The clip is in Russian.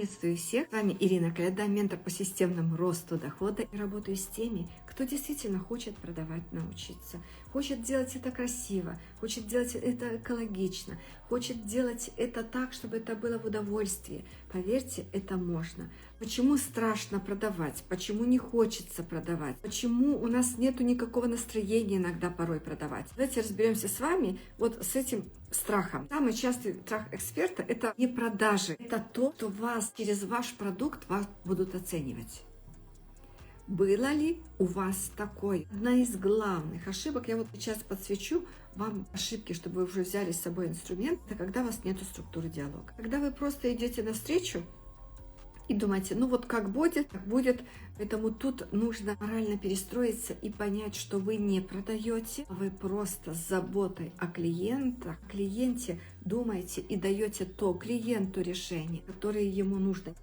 Приветствую всех! С вами Ирина Коляда, ментор по системному росту дохода. И работаю с теми, кто действительно хочет продавать, научиться. Хочет делать это красиво, хочет делать это экологично, хочет делать это так, чтобы это было в удовольствии. Поверьте, это можно. Почему страшно продавать? Почему не хочется продавать? Почему у нас нету никакого настроения иногда порой продавать? Давайте разберемся с вами вот с этим страхом. Самый частый страх эксперта – это не продажи, это то, что вас через ваш продукт вас будут оценивать. Было ли у вас такое? Одна из главных ошибок, я вот сейчас подсвечу вам ошибки, чтобы вы уже взяли с собой инструмент, это когда у вас нет структуры диалога. Когда вы просто идете навстречу и думаете, ну вот как будет, так будет. Поэтому тут нужно морально перестроиться и понять, что вы не продаете, а вы просто с заботой о клиенте думаете и даете то клиенту решение, которое ему нужно.